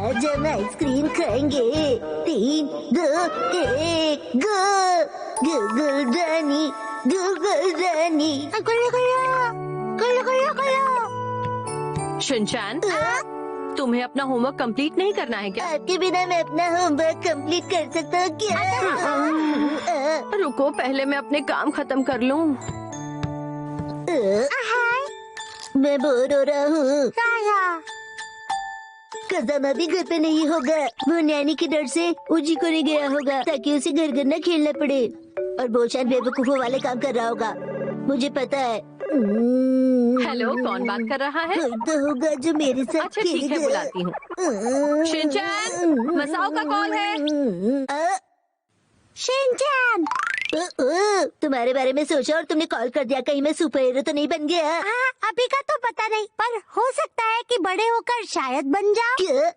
आज हम आइसक्रीम खाएंगे। 3, 2, 1 गो। गूगल रानी, गूगल रानी। गुल्लू गुल्लू, गुल्लू गुल्लू गुल्लू। शिनचैन, तुम्हें अपना होमवर्क कंप्लीट नहीं करना है क्या? आपके बिना मैं अपना होमवर्क कंप्लीट कर सकता हूँ क्या? रुको, पहले मैं अपने काम खत्म कर लूँ। मैं बोर हो रहा हूँ। कज़ामा भी घर पे नहीं होगा। वो नैनी के डर से उजी को नहीं गया होगा ताकि उसे घर घर न खेलना पड़े, और वो शायद बेवकूफों वाले काम कर रहा होगा। मुझे पता है। हेलो, कौन बात कर रहा है? कोई तो होगा जो मेरे साथ अच्छा ठीक है, बुलाती हूँ। शिनचैन, मसाओ का कॉल है। शिनचैन, तुम्हारे बारे में सोचा और तुमने कॉल कर दिया। कहीं मैं सुपर हीरो तो नहीं बन गया? अभी का तो पता नहीं, पर हो सकता है कि बड़े होकर शायद बन जाओ। क्या?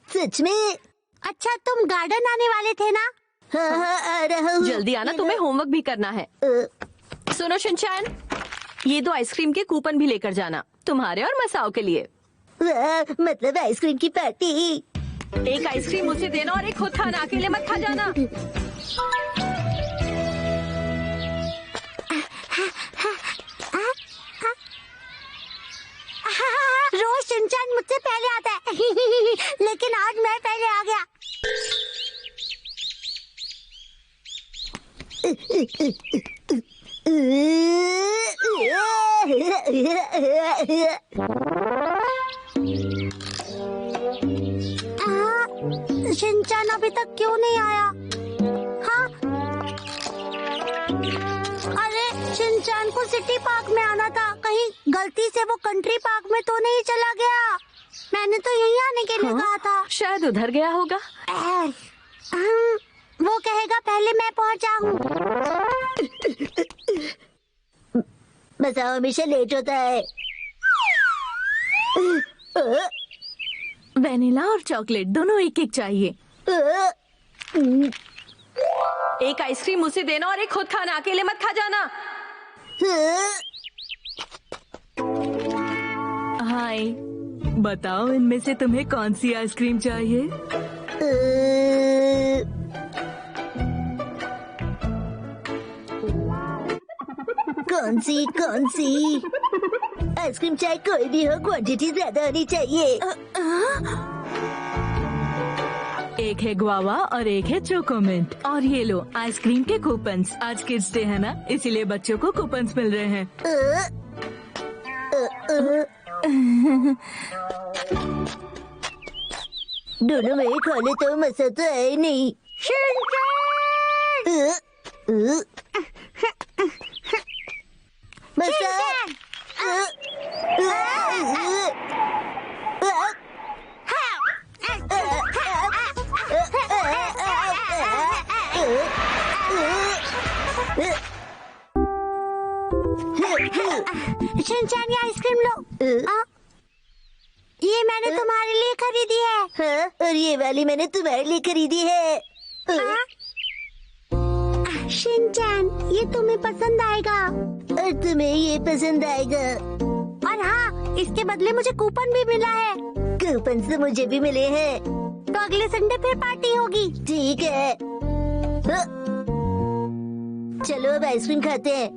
सच में? अच्छा, तुम गार्डन आने वाले थे ना? हाँ, आ रहा हूँ। जल्दी आना, तुम्हें होमवर्क भी करना है। सुनो शिनचैन, ये 2 आइसक्रीम के कूपन भी लेकर जाना, तुम्हारे और मसाओ के लिए। मतलब आइसक्रीम की पार्टी। एक आइसक्रीम उसे देना और एक खुद खाना, अकेले मत खा जाना। रोज शिनचैन मुझसे पहले आता है लेकिन आज मैं पहले आ गया। शिनचैन अभी तक क्यों नहीं आया? हाँ, अरे शिनचैन को सिटी पार्क में आना था, कहीं गलती से वो कंट्री पार्क में तो नहीं चला गया? मैंने तो यहीं आने के लिए कहा था। शायद उधर गया होगा। वो कहेगा पहले मैं पहुंचा हूँ। मसाओ हमेशा लेट होता है। वेनिला और चॉकलेट दोनों एक एक चाहिए। एक आइसक्रीम उसे देना और एक खुद खाना, अकेले मत खा जाना। हाय, बताओ इनमें से तुम्हें कौन सी आइसक्रीम चाहिए? कौन सी? आइसक्रीम चाहे कोई भी हो, क्वांटिटी ज्यादा होनी चाहिए। एक है गुआवा और एक है चोकोमिंट। और ये लो आइसक्रीम के कूपन्स। आज किड्स डे है ना, इसीलिए बच्चों को कूपन्स मिल रहे हैं। दोनों में खा ले तो मजा तो है ही नहीं। शिनचैन, ये आइसक्रीम लो। ये मैंने तुम्हारे लिए खरीदी है। हाँ, और ये वाली मैंने तुम्हारे लिए खरीदी है। शिनचैन, ये तुम्हें पसंद आएगा। और तुम्हें ये पसंद आएगा। और हाँ, इसके बदले मुझे कूपन भी मिला है। कूपन से मुझे भी मिले हैं। तो अगले संडे फिर पार्टी होगी। ठीक है। चलो अब आइसक्रीम खाते हैं।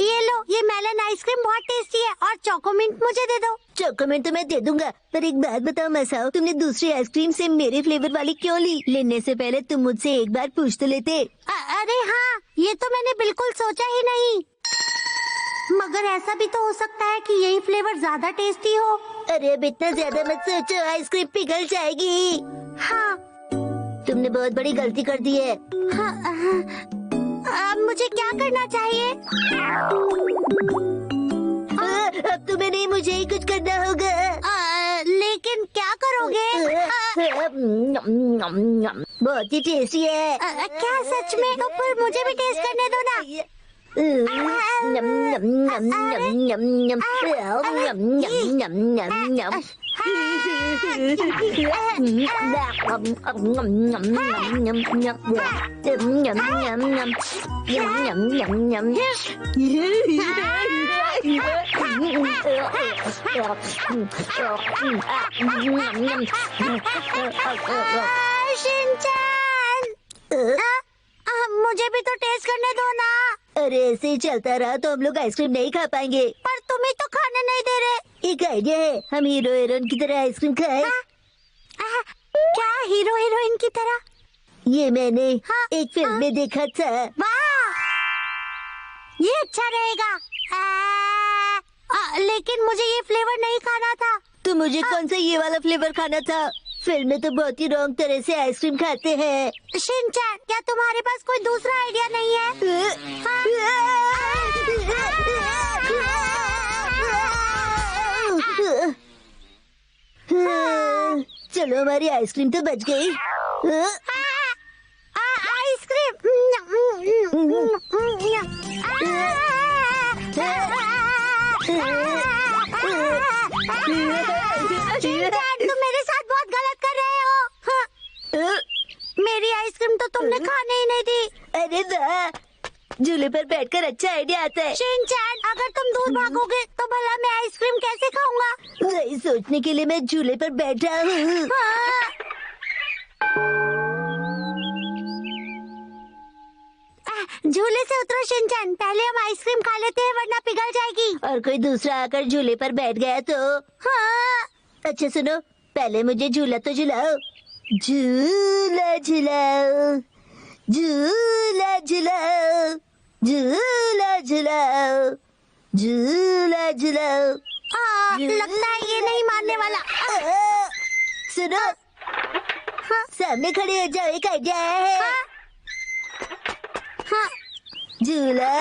ये लो, ये मेलन आइसक्रीम बहुत टेस्टी है, और चोकोमिंट मुझे दे दो। चोकोमिंट तो मैं दे दूंगा, पर एक बात बताओ मसाओ, तुमने दूसरी आइसक्रीम से मेरे फ्लेवर वाली क्यों ली? लेने से पहले तुम मुझसे एक बार पूछ तो लेते। अरे हाँ, ये तो मैंने बिल्कुल सोचा ही नहीं। मगर ऐसा भी तो हो सकता है कि यही फ्लेवर ज्यादा टेस्टी हो। अरे अब इतना ज्यादा मत सोचो, आइसक्रीम पिघल जाएगी। हाँ, तुमने बहुत बड़ी गलती कर दी है। हाँ, अब मुझे क्या करना चाहिए? अब तुम्हें नहीं, मुझे ही कुछ करना होगा। लेकिन क्या करोगे? बहुत ही टेस्टी है। क्या सच में? तो फिर मुझे भी टेस्ट करने दो ना। शिनचैन, मुझे भी तो टेस्ट करने दो ना। अरे ऐसे ही चलता रहा तो हम लोग आइसक्रीम नहीं खा पाएंगे। पर तुम ही तो खाने नहीं दे रहे। एक आइडिया है, हम हीरो हीरोइन की तरह आइसक्रीम खाएं। क्या हीरो हीरोइन की तरह? ये मैंने एक फिल्म में देखा था। वाह, ये अच्छा रहेगा। लेकिन मुझे ये फ्लेवर नहीं खाना था। तो मुझे कौन सा ये वाला फ्लेवर खाना था? फिल्म में तो बहुत ही रॉन्ग तरह से आइसक्रीम खाते हैं। शिनचैन, क्या तुम्हारे पास कोई दूसरा आइडिया नहीं है? चलो हमारी आइसक्रीम तो बच गई। तुम मेरे साथ बहुत गलत कर रहे हो। मेरी आइसक्रीम तो तुमने खाने ही नहीं दी। अरे वाह, झूले पर बैठकर अच्छा आइडिया आता है। शिनचैन, अगर तुम दूर भागोगे तो भला मैं आइसक्रीम कैसे खाऊंगा? वही सोचने के लिए मैं झूले पर बैठा हूँ। झूले से उतरो शिनचैन, पहले हम आइसक्रीम खा लेते हैं वरना पिघल जाएगी। और कोई दूसरा आकर झूले पर बैठ गया तो? अच्छा सुनो, पहले मुझे झूला तो झुलाओ। झूला झुलाओ, झूला झुलाओ, झूला झुलाओ, झूला झुलाओ। लगता है ये नहीं मानने वाला। सुनो, सामने खड़े हो जाओ, एक आइडिया है। झूला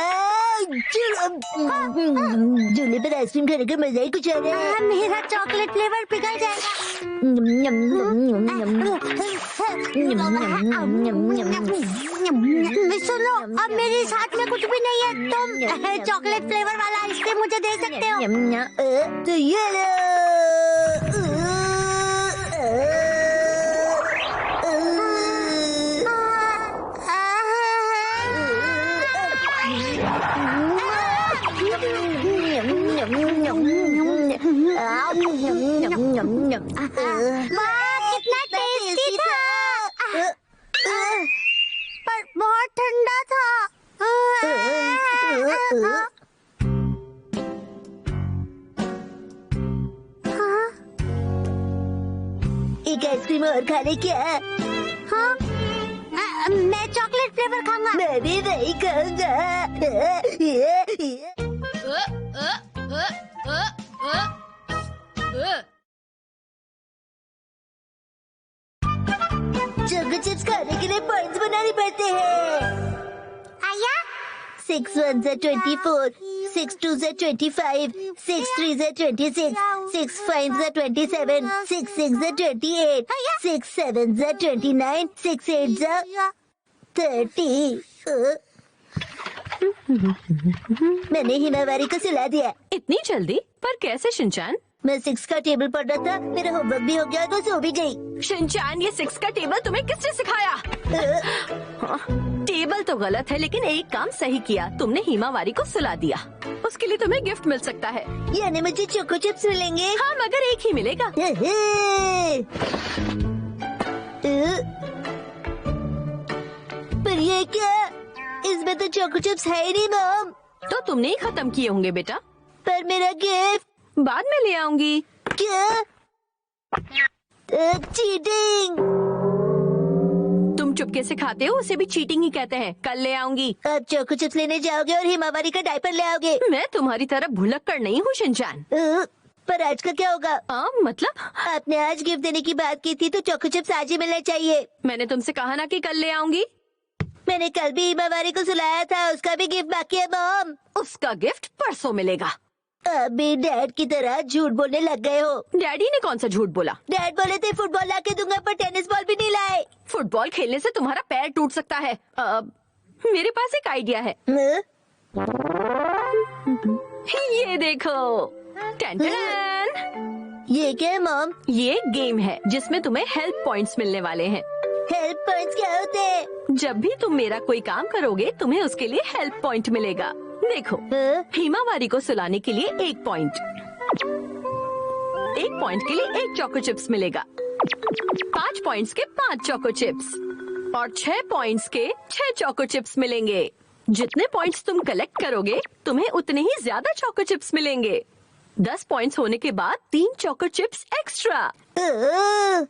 झूले पर आइसक्रीम खाने का मजा ही कुछ और है। मेरा चॉकलेट फ्लेवर पिघल जाएगा। सुनो, अब मेरे साथ में कुछ भी नहीं है। तुम चॉकलेट फ्लेवर वाला आइसक्रीम मुझे दे सकते हो। तो ये लो। वाह, कितना टेस्टी था। पर बहुत ठंडा था। एक आइसक्रीम और खा ले क्या? हाँ, मैं चॉकलेट फ्लेवर खाऊंगा। मैं भी नहीं खाऊंगा। चोको चिप्स खाने के लिए पॉइंट्स बनाने पड़ते हैं। आया? 6 1 से 24, 6 2 से 25, 6 3 से 26, 6 5 से 27, 6 6 से 28, 6 7 से 29, 6 8 से 30। मैंने हिमावारी को सुला दिया। इतनी जल्दी? पर कैसे शिनचैन? मैं 6 का टेबल पढ़ रहा था, मेरा होमवर्क भी हो गया तो सो भी गई। शिनचैन, ये 6 का टेबल तुम्हें किसने सिखाया? टेबल तो गलत है, लेकिन एक काम सही किया, तुमने हिमावारी को सुला दिया। उसके लिए तुम्हें गिफ्ट मिल सकता है। यानी मुझे चोको चिप्स मिलेंगे? हाँ, मगर एक ही मिलेगा। पर ये क्या? इसमें तो चोको चिप्स है ही नहीं मॉम। तो तुमने ही खत्म किए होंगे बेटा। पर मेरा गिफ्ट बाद में ले आऊंगी। क्या? चीटिंग। तुम चुपके से खाते हो, उसे भी चीटिंग ही कहते हैं। कल ले आऊंगी। अब चोको चिप्स लेने जाओगे और हिमावारी का डायपर ले आओगे। मैं तुम्हारी तरह भुलक्कड़ नहीं हूँ शिनचैन। पर आज का क्या होगा? मतलब? आपने आज गिफ्ट देने की बात की थी तो चोको चिप्स आज ही मिलना चाहिए। मैंने तुमसे कहा ना कि कल ले आऊंगी। मैंने कल भी हिमावारी को सुलाया था, उसका भी गिफ्ट बाकी है मॉम। उसका गिफ्ट परसों मिलेगा। अभी डैड की तरह झूठ बोलने लग गए हो। डैडी ने कौन सा झूठ बोला? डैड बोले थे फुटबॉल ला के दूंगा, पर टेनिस बॉल भी नहीं लाए। फुटबॉल खेलने से तुम्हारा पैर टूट सकता है। मेरे पास एक आइडिया है। ये देखो, टन टन। ये क्या है मॉम? ये एक गेम है जिसमें तुम्हें हेल्प पॉइंट्स मिलने वाले हैं। हेल्प पॉइंट्स क्या होते हैं? जब भी तुम मेरा कोई काम करोगे तुम्हें उसके लिए हेल्प पॉइंट मिलेगा। देखो, हिमावारी को सुलाने के लिए 1 पॉइंट, 1 पॉइंट के लिए 1 चोको चिप्स मिलेगा, 5 पॉइंट्स के 5 चोको चिप्स और 6 पॉइंट्स के 6 चोको चिप्स मिलेंगे। जितने पॉइंट्स तुम कलेक्ट करोगे तुम्हें उतने ही ज्यादा चोको चिप्स मिलेंगे। 10 पॉइंट्स होने के बाद 3 चोको चिप्स एक्स्ट्रा।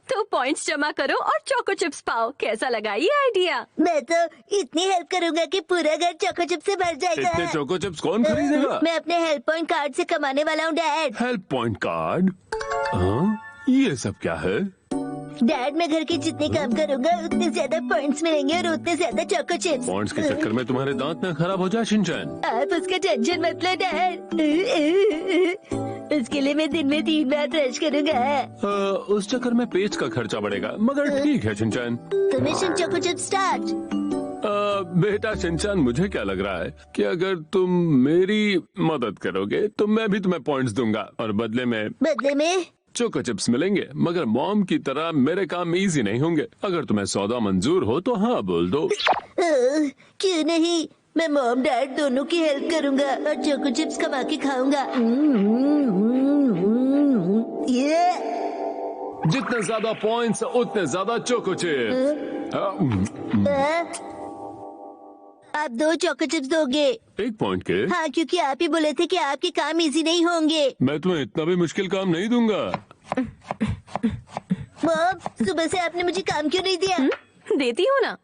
तो पॉइंट्स जमा करो और चोको चिप्स पाओ। कैसा लगा ये आइडिया? मैं तो इतनी हेल्प करूंगा कि पूरा घर चोको चिप्स से भर जाएगा। इतने चोको चिप्स कौन खरीदेगा? मैं अपने हेल्प पॉइंट कार्ड से कमाने वाला हूँ डैड। Help point card? हाँ, ये सब क्या है? डैड, मैं घर के जितने काम करूंगा उतने ज्यादा पॉइंट्स मिलेंगे और उतने ज्यादा चोको चिप्स। पॉइंट्स के चक्कर में तुम्हारे दांत ना खराब हो जाए शिनचैन। आप उसका टेंशन मत लो डैड। उसके लिए मैं दिन में 3 बार ब्रश करूंगा। उस चक्कर में पेस्ट का खर्चा बढ़ेगा, मगर ठीक है शिनचैन। तो मिशन चोको चिप्स स्टार्ट। बेटा शिनचैन, मुझे क्या लग रहा है कि अगर तुम मेरी मदद करोगे तो मैं भी तुम्हें पॉइंट्स दूंगा और बदले में चोको चिप्स मिलेंगे। मगर मॉम की तरह मेरे काम इजी नहीं होंगे। अगर तुम्हें सौदा मंजूर हो तो हाँ बोल दो। क्यों नहीं, मैं मॉम डैड दोनों की हेल्प करूंगा और चोको चिप्स कमा के खाऊंगा। ये जितने ज्यादा पॉइंट्स उतने ज्यादा चोको चिप्स। आप 2 चोको चिप्स दोगे? 1 पॉइंट के? हाँ, क्योंकि आप ही बोले थे कि आपके काम इजी नहीं होंगे। मैं तुम्हें इतना भी मुश्किल काम नहीं दूंगा। मॉम, सुबह से आपने मुझे काम क्यों नहीं दिया? देती हूँ ना।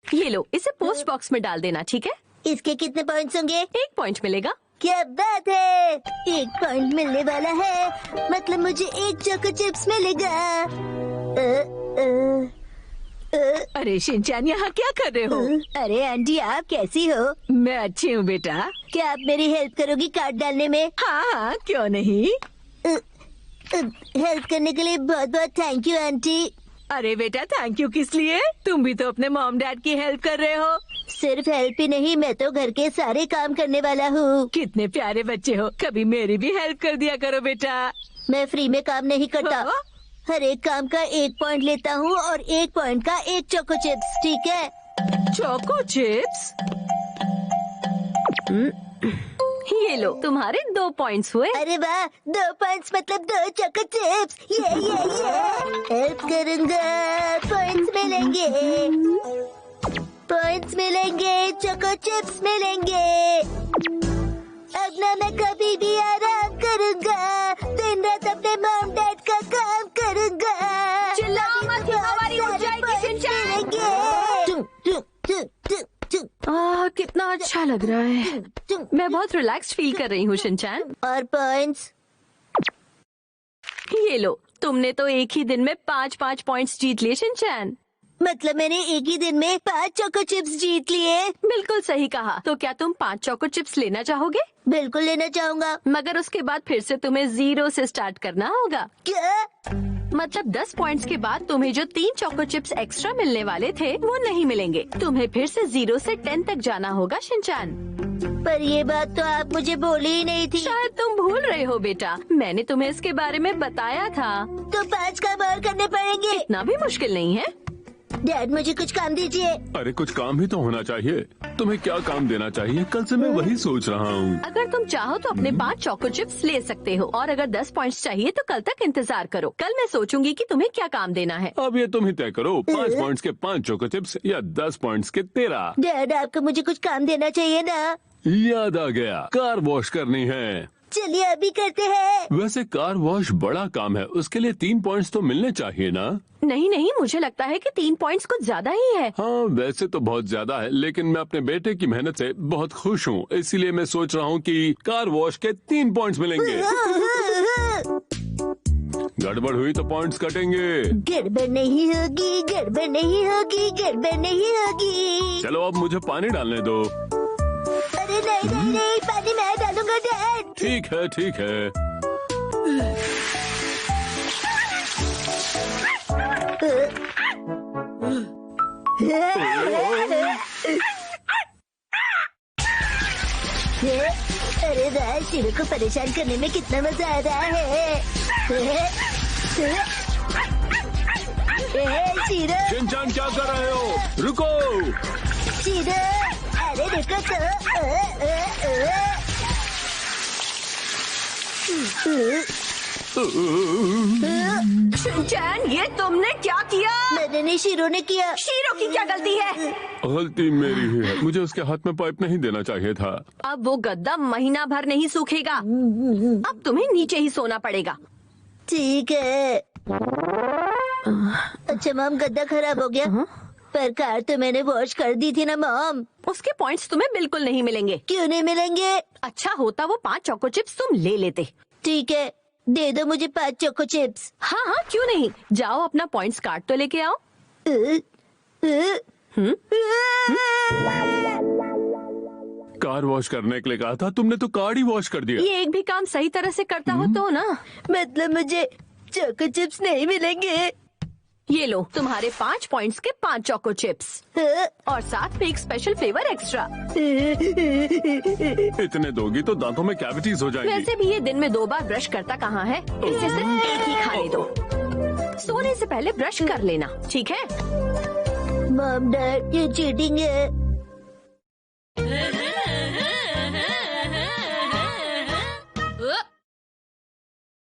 ये लो, इसे पोस्ट बॉक्स में डाल देना, ठीक है? इसके कितने पॉइंट्स होंगे? 1 पॉइंट मिलेगा। क्या बात है, 1 पॉइंट मिलने वाला है, मतलब मुझे 1 चोको चिप्स मिलेगा। अरे शिनचैन, यहाँ क्या कर रहे हो? अरे आंटी, आप कैसी हो? मैं अच्छी हूँ बेटा। क्या आप मेरी हेल्प करोगी कार्ड डालने में? हाँ हाँ, क्यों नहीं। हेल्प करने के लिए बहुत बहुत थैंक यू आंटी। अरे बेटा, थैंक यू किस लिए? तुम भी तो अपने मॉम डैड की हेल्प कर रहे हो। सिर्फ हेल्प ही नहीं, मैं तो घर के सारे काम करने वाला हूँ। कितने प्यारे बच्चे हो, कभी मेरी भी हेल्प कर दिया करो बेटा। मैं फ्री में काम नहीं करता। हाँ? हर एक काम का 1 पॉइंट लेता हूँ और 1 पॉइंट का 1 चोको चिप्स, ठीक है? Choco chips? ये लो, तुम्हारे 2 पॉइंट्स हुए। अरे वाह, 2 पॉइंट्स मतलब 2 चोको चिप्स। ये हेल्प करूँगा, पॉइंट्स मिलेंगे, पॉइंट्स मिलेंगे, चोको चिप्स मिलेंगे। अब ना मैं कभी भी आराम करूँगा, दिन रात अपने मॉम डैड का काम करूँगा। चिल्लाओ मत, हिमावारी उठ जाएगी शिनचैन। कितना अच्छा लग रहा है। मैं बहुत रिलैक्स फील कर रही हूँ शिनचैन। और पॉइंट्स? ये लो, तुमने तो एक ही दिन में 5-5 पॉइंट्स जीत लिए शिनचैन। मतलब मैंने एक ही दिन में 5 चोको चिप्स जीत लिए। बिल्कुल सही कहा। तो क्या तुम 5 चोको चिप्स लेना चाहोगे? बिल्कुल लेना चाहूँगा। मगर उसके बाद फिर से तुम्हें 0 से स्टार्ट करना होगा। क्या? मतलब 10 पॉइंट्स के बाद तुम्हें जो 3 चोको चिप्स एक्स्ट्रा मिलने वाले थे वो नहीं मिलेंगे। तुम्हें फिर से 0 से 10 तक जाना होगा शिनचैन। पर ये बात तो आप मुझे बोली ही नहीं थी। शायद तुम भूल रहे हो बेटा, मैंने तुम्हें इसके बारे में बताया था। तो 5 काम और करने पड़ेंगे। इतना भी मुश्किल नहीं है। डैड, मुझे कुछ काम दीजिए। अरे कुछ काम भी तो होना चाहिए। तुम्हें क्या काम देना चाहिए? कल से मैं वही सोच रहा हूँ। अगर तुम चाहो तो अपने 5 चोको चिप्स ले सकते हो और अगर 10 पॉइंट्स चाहिए तो कल तक इंतजार करो। कल मैं सोचूंगी कि तुम्हें क्या काम देना है। अब ये तुम ही तय करो, 5 पॉइंट्स के 5 चोको चिप्स या 10 पॉइंट्स के 13। डैड, आपको मुझे कुछ काम देना चाहिए ना। याद आ गया, कार वॉश करनी है। चलिए अभी करते हैं। वैसे कार वॉश बड़ा काम है, उसके लिए 3 पॉइंट्स तो मिलने चाहिए ना? नहीं, मुझे लगता है कि 3 पॉइंट्स कुछ ज्यादा ही है। हाँ, वैसे तो बहुत ज्यादा है, लेकिन मैं अपने बेटे की मेहनत से बहुत खुश हूँ, इसलिए मैं सोच रहा हूँ कि कार वॉश के 3 पॉइंट्स मिलेंगे। गड़बड़ हुई तो पॉइंट्स कटेंगे। गड़बड़ नहीं होगी, गड़बड़ नहीं होगी, गड़बड़ नहीं होगी। चलो अब मुझे पानी डालने दो। अरे नहीं, पानी मैं डालूंगा डैड। ठीक है, ठीक है। अरे रश, शीरो को परेशान करने में कितना मजा आ रहा है। शीरो, शिनचैन क्या कर रहे हो? रुको। शीरो, अरे रुको तो। शिनचैन, ये तुमने क्या किया? मैंने नहीं, शीरो ने किया। शीरो की क्या गलती है? गलती मेरी ही है, मुझे उसके हाथ में पाइप नहीं देना चाहिए था। अब वो गद्दा महीना भर नहीं सूखेगा। अब तुम्हें नीचे ही सोना पड़ेगा। ठीक है। अच्छा मॉम, गद्दा खराब हो गया, पर कार तो मैंने वॉश कर दी थी ना मॉम। उसके पॉइंट्स तुम्हें बिल्कुल नहीं मिलेंगे। क्यों नहीं मिलेंगे? अच्छा होता वो 5 चोको चिप्स तुम ले लेते। ठीक है, दे दो मुझे 5 चोको चिप्स। हाँ हाँ, क्यों नहीं। जाओ अपना पॉइंट्स कार्ड तो लेके आओ। कार वॉश करने के लिए कहा था, तुमने तो कार ही वॉश कर दिया। ये एक भी काम सही तरह से करता हो तो ना। मतलब मुझे चोको चिप्स नहीं मिलेंगे? ये लो तुम्हारे 5 पॉइंट्स के 5 चोको चिप्स और साथ में एक स्पेशल फ्लेवर एक्स्ट्रा। इतने दोगी तो दांतों में कैविटीज हो जाएंगी। वैसे भी ये दिन में 2 बार ब्रश करता कहाँ है, इसे सिर्फ एक ही खाने दो। सोने से पहले ब्रश कर लेना, ठीक है? मॉम डैड, ये चीटिंग है।